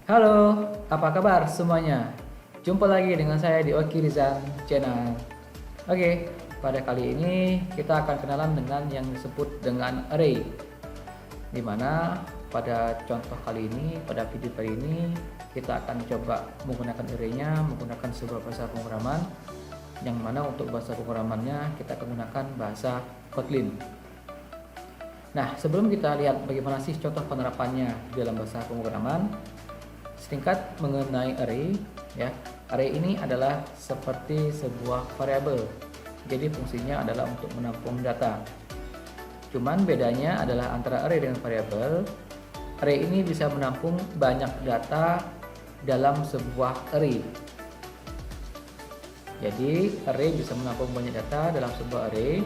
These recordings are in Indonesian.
Halo, apa kabar semuanya? Jumpa lagi dengan saya di Oki Rizan Channel. Oke, pada kali ini kita akan kenalan dengan yang disebut dengan array. Dimana pada contoh kali ini, pada video kali ini, kita akan coba menggunakan array-nya, menggunakan sebuah bahasa pemrograman. Yang mana untuk bahasa pemrogramannya kita akan menggunakan bahasa Kotlin. Nah, sebelum kita lihat bagaimana sih contoh penerapannya di dalam bahasa pemrograman, singkat mengenai array, ya. Array ini adalah seperti sebuah variabel. Jadi fungsinya adalah untuk menampung data. Cuman bedanya adalah antara array dengan variabel. Array ini bisa menampung banyak data dalam sebuah array. Jadi array bisa menampung banyak data dalam sebuah array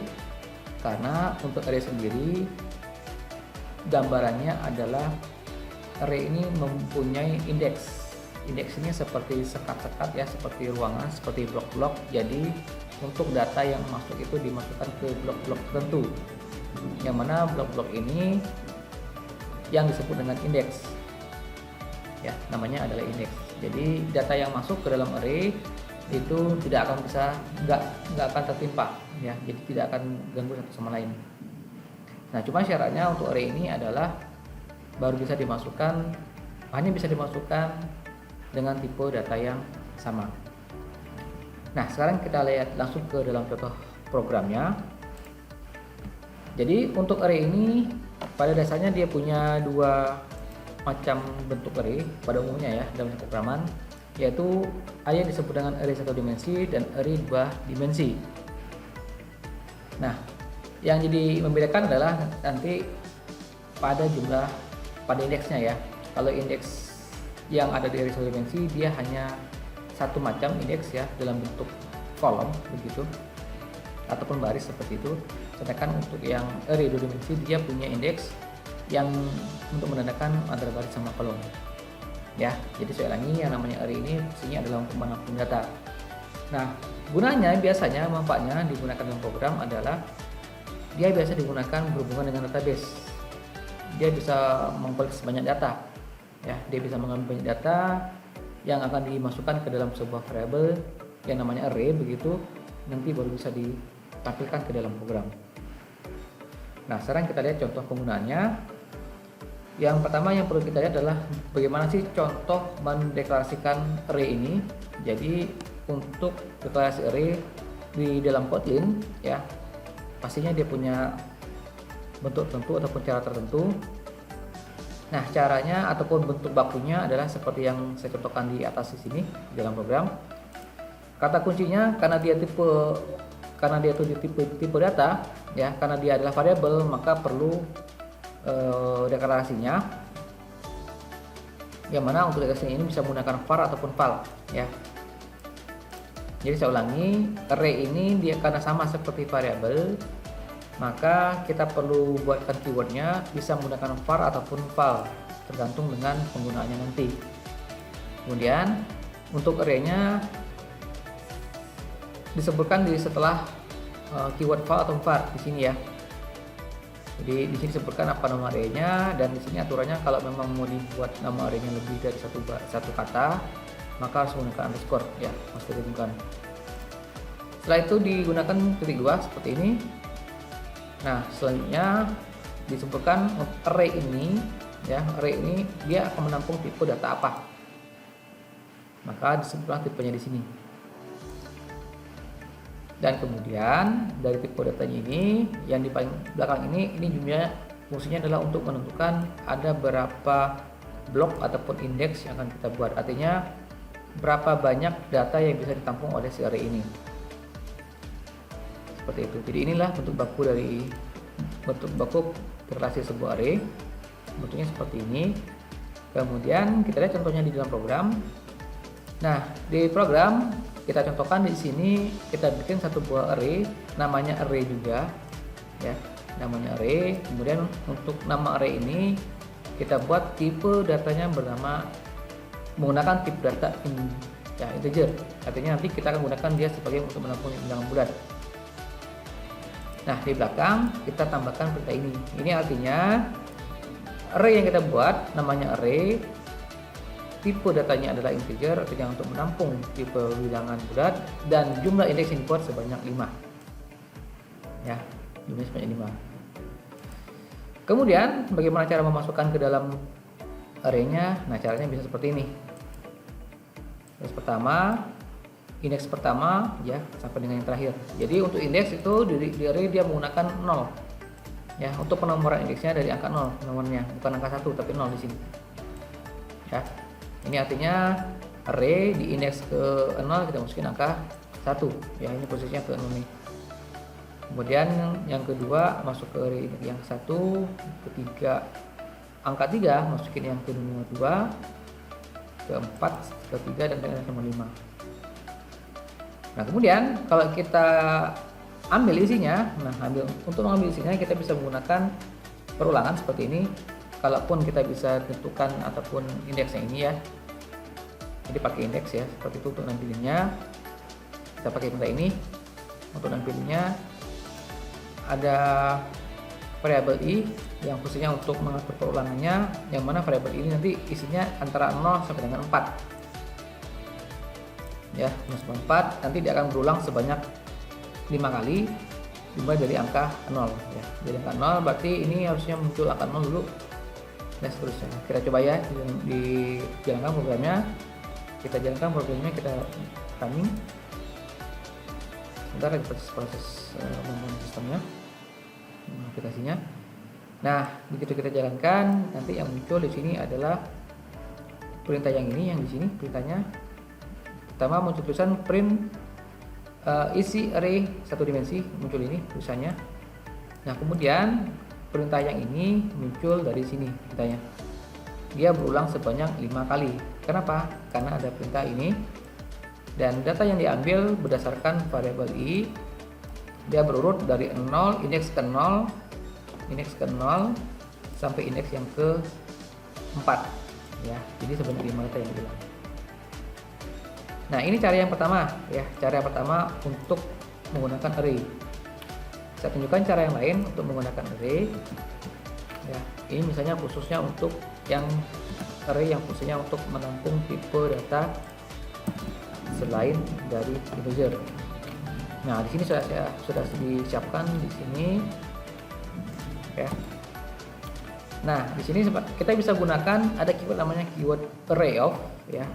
karena untuk array sendiri gambarannya adalah array ini mempunyai indeks. Indeks ini seperti sekat-sekat ya, seperti ruangan, seperti blok-blok. Jadi untuk data yang masuk itu dimasukkan ke blok-blok tertentu. Yang mana blok-blok ini yang disebut dengan indeks. Ya, namanya adalah indeks. Jadi data yang masuk ke dalam array itu tidak akan bisa nggak akan tertimpa ya. Jadi tidak akan ganggu satu sama lain. Nah, cuma syaratnya untuk array ini adalah baru bisa dimasukkan, hanya bisa dimasukkan dengan tipe data yang sama. Nah, sekarang kita lihat langsung ke dalam contoh programnya. Jadi untuk array ini pada dasarnya dia punya dua macam bentuk array pada umumnya ya dalam pemrograman, yaitu ada yang disebut dengan array satu dimensi dan array dua dimensi. Nah, yang jadi membedakan adalah nanti pada indeksnya ya. Kalau indeks yang ada di array satu dimensi dia hanya satu macam indeks ya dalam bentuk kolom begitu ataupun baris seperti itu. Sedangkan untuk yang array dua dimensi dia punya indeks yang untuk menandakan antara baris sama kolom. Ya, jadi saya ulangi, yang namanya array ini fungsinya adalah untuk menampung data. Nah, gunanya biasanya manfaatnya digunakan dalam program adalah dia biasa digunakan berhubungan dengan database. Dia bisa mengkoleksi banyak data. Ya, dia bisa mengambil banyak data yang akan dimasukkan ke dalam sebuah variabel yang namanya array begitu, nanti baru bisa ditampilkan ke dalam program. Nah, sekarang kita lihat contoh penggunaannya. Yang pertama yang perlu kita lihat adalah bagaimana sih contoh mendeklarasikan array ini. Jadi untuk deklarasi array di dalam Kotlin ya, pastinya dia punya bentuk tertentu ataupun cara tertentu. Nah, caranya ataupun bentuk bakunya adalah seperti yang saya contohkan di atas di sini di dalam program. Kata kuncinya karena dia itu tipe data ya, karena dia adalah variabel maka perlu deklarasinya. Yang mana untuk deklarasi ini bisa menggunakan var ataupun val ya. Jadi saya ulangi, array ini dia karena sama seperti variabel, maka kita perlu buatkan keywordnya bisa menggunakan var ataupun val tergantung dengan penggunaannya nanti. Kemudian untuk array-nya disebutkan di setelah keyword val atau var di sini ya. Jadi di sini disebutkan apa nama array-nya, dan di sini aturannya kalau memang mau dibuat nama array-nya lebih dari satu kata maka harus menggunakan underscore ya, harus ditentukan. Setelah itu digunakan titik dua seperti ini. Nah, selanjutnya disebutkan array ini ya, array ini dia akan menampung tipe data apa. Maka disebutkan tipenya di sini. Dan kemudian dari tipe datanya ini yang di paling belakang ini jumlahnya fungsinya adalah untuk menentukan ada berapa blok ataupun indeks yang akan kita buat. Artinya berapa banyak data yang bisa ditampung oleh si array ini. Seperti itu. Jadi inilah bentuk baku deklarasi sebuah array. Bentuknya seperti ini. Kemudian kita lihat contohnya di dalam program. Nah, di program kita contohkan di sini kita bikin satu buah array, namanya array juga ya, namanya array. Kemudian untuk nama array ini kita buat tipe datanya bernama menggunakan tipe data integer. Artinya nanti kita akan gunakan dia sebagai untuk menampung bilangan bulat. Nah, di belakang kita tambahkan perintah ini. Ini artinya array yang kita buat namanya array tipe datanya adalah integer, artinya untuk menampung tipe bilangan bulat, dan jumlah indeks yang dibuat sebanyak 5. Ya, jumlahnya sebanyak 5. Kemudian bagaimana cara memasukkan ke dalam array-nya? Nah, caranya bisa seperti ini. Indeks pertama ya sampai dengan yang terakhir. Jadi untuk indeks itu di array dia menggunakan 0. Ya, untuk penomoran indeksnya dari angka 0 nomornya, bukan angka 1 tapi 0 di sini. Ya. Ini artinya array di indeks ke 0 kita masukin angka 1. Ya, ini posisinya ke 0 nih. Kemudian yang kedua masuk ke array yang ke 1, ketiga angka 3 masukin yang ke nomor 2, keempat ke 3 dan ke nomor 5. Nah, kemudian kalau kita ambil isinya, untuk mengambil isinya kita bisa menggunakan perulangan seperti ini. Kalaupun kita bisa tentukan ataupun indeksnya ini ya, jadi pakai indeks ya, seperti itu untuk nampilinnya. Kita pakai perintah ini untuk nampilinnya. Ada variabel i yang fungsinya untuk mengatur perulangannya, yang mana variabel ini nanti isinya antara 0 sampai dengan 4. Ya, 4 nanti dia akan berulang sebanyak 5 kali dimulai dari angka 0 ya. Jadi angka 0 berarti ini harusnya muncul angka 0 dulu dan seterusnya. Kita coba ya dijalankan programnya. Kita running. Sebentar lagi proses membangun sistemnya, aplikasinya. Nah, begitu kita jalankan, nanti yang muncul di sini adalah perintah yang ini, yang di sini perintahnya. Pertama muncul tulisan print isi array satu dimensi, muncul ini tulisannya. Nah, kemudian perintah yang ini muncul dari sini perintahnya. Dia berulang sebanyak 5 kali. Kenapa? Karena ada perintah ini. Dan data yang diambil berdasarkan variabel i, dia berurut dari 0, indeks ke 0 sampai indeks yang ke 4 ya. Jadi sebanyak 5 data yang diulang. Nah, ini cara yang pertama ya, cara yang pertama untuk menggunakan array. Saya tunjukkan cara yang lain untuk menggunakan array ya. Ini misalnya khususnya untuk yang array yang fungsinya untuk menampung tipe data selain dari integer. Nah, di sini sudah disiapkan di sini ya. Nah, di sini kita bisa gunakan ada keyword namanya keyword array of ya.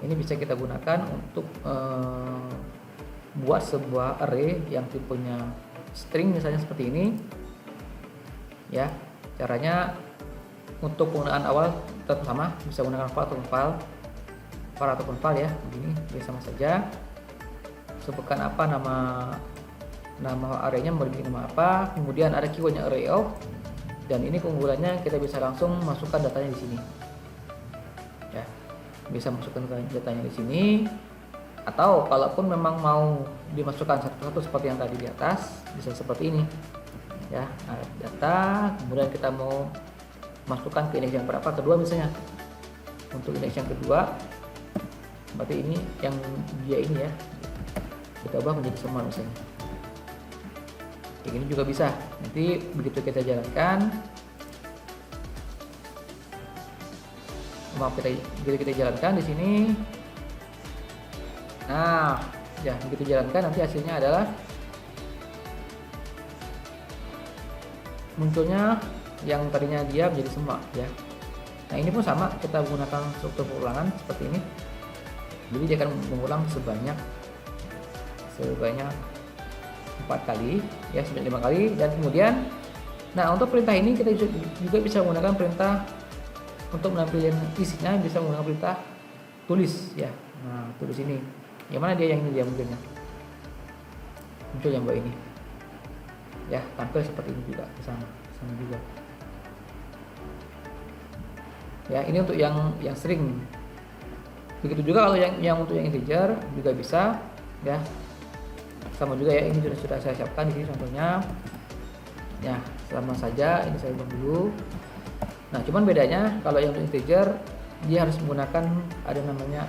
Ini bisa kita gunakan untuk buat sebuah array yang tipenya string misalnya seperti ini ya. Caranya untuk penggunaan awal tetap sama, bisa menggunakan var ataupun val ya, begini dia sama saja. Sebutkan apa nama arraynya, mau dibikin nama apa. Kemudian ada keywordnya array of, dan ini keunggulannya kita bisa langsung masukkan datanya di sini ya. Bisa masukkan datanya di sini, atau kalaupun memang mau dimasukkan satu-satu seperti yang tadi di atas, bisa seperti ini ya. Ada data, kemudian kita mau masukkan ke indeks yang berapa, kedua misalnya. Untuk indeks yang kedua berarti ini yang dia ini ya, kita ubah menjadi semua misalnya. Kayak gini juga bisa. Nanti begitu kita jalankan, begitu kita jalankan di sini. Nah, ya begitu jalankan nanti hasilnya adalah munculnya yang tadinya dia menjadi semua ya. Nah, ini pun sama, kita menggunakan struktur perulangan seperti ini. Jadi dia akan mengulang sebanyak 4 kali ya, sebanyak 5 kali. Dan kemudian nah, untuk perintah ini kita juga bisa menggunakan perintah untuk menampilkan isinya, bisa menggunakan perintah tulis ya. Nah, tulis ini yang mana dia, yang ini dia munculnya, muncul yang bawah ini ya, tampil seperti ini juga, sama juga ya. Ini untuk yang string. Begitu juga kalau yang untuk yang integer juga bisa ya, sama juga ya. Ini sudah saya siapkan di sini contohnya ya. Sama saja ini saya buat dulu. Nah, cuman bedanya kalau yang untuk integer dia harus menggunakan ada namanya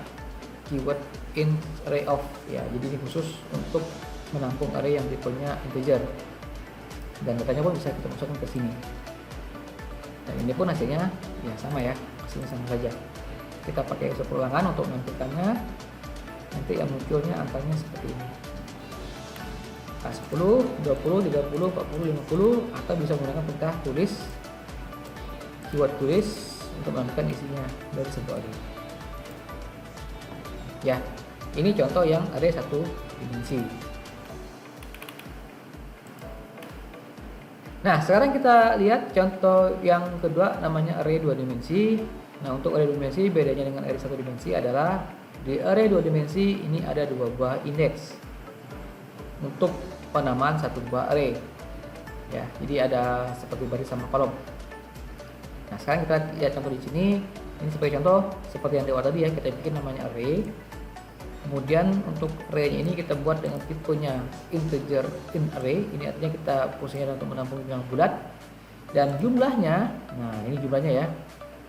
keyword int array of ya. Jadi ini khusus untuk menampung array yang tipenya integer, dan datanya pun bisa kita masukkan ke sini. Dan ini pun hasilnya ya sama ya, hasilnya sama saja. Kita pakai unsur perulangan untuk menampilkannya, nanti yang munculnya angkanya seperti ini, A10, 20, 30, 40, 50, atau bisa menggunakan perintah tulis, keyword tulis untuk menampilkan isinya dari sebuah array. Ya, ini contoh yang array 1 dimensi. Nah, sekarang kita lihat contoh yang kedua, namanya array 2 dimensi. Nah, untuk array 2 dimensi bedanya dengan array 1 dimensi adalah di array 2 dimensi ini ada 2 buah indeks untuk penamaan satu buah array. Ya, jadi ada seperti baris sama kolom. Nah, sekarang kita lihat contoh di sini. Ini sebagai contoh seperti yang di awal tadi ya, kita bikin namanya array. Kemudian untuk array ini kita buat dengan tipenya integer int array. Ini artinya kita fungsinya untuk menampung yang bulat. Dan jumlahnya, nah ini jumlahnya ya.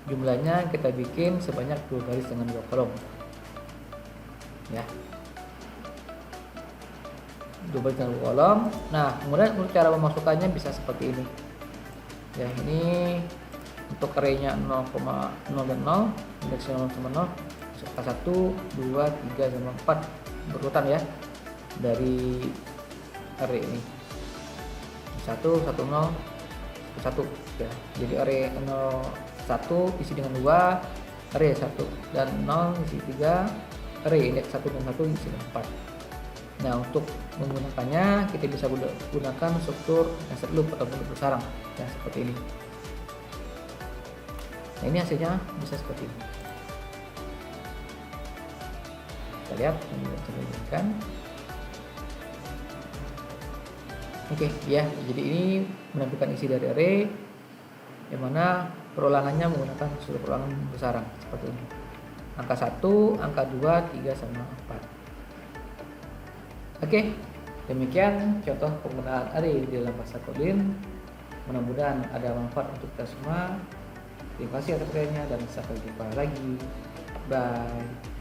Jumlahnya kita bikin sebanyak 2 baris dengan 2 kolom. Ya. 2 baris dengan 2 kolom. Nah, kemudian untuk cara memasukkannya bisa seperti ini. Ya, ini untuk array-nya 0,0 dan 0, indeksnya 0 sama 0. 1, 2, 3, sama 4 berurutan ya dari array ini. 1, 1, 0, 1 ya. Jadi array 0, 1 isi dengan 2, array 1 dan 0 isi 3, array indeks 1 dan 1 isi dengan 4. Nah, untuk menggunakannya kita bisa gunakan struktur nested loop ataupun loop bersarang ya, seperti ini. Nah, ini hasilnya bisa seperti ini. Kita lihat, ini bisa diberikan. Oke, ya, jadi ini menampilkan isi dari array yang mana perulangannya menggunakan struktur perulangan bersarang seperti ini. Angka 1, angka 2, 3, sama 4. Oke, demikian contoh penggunaan array di dalam bahasa Kotlin. Mudah-mudahan ada manfaat untuk kita semua. Terima kasih atas perhatiannya dan sampai jumpa lagi. Bye.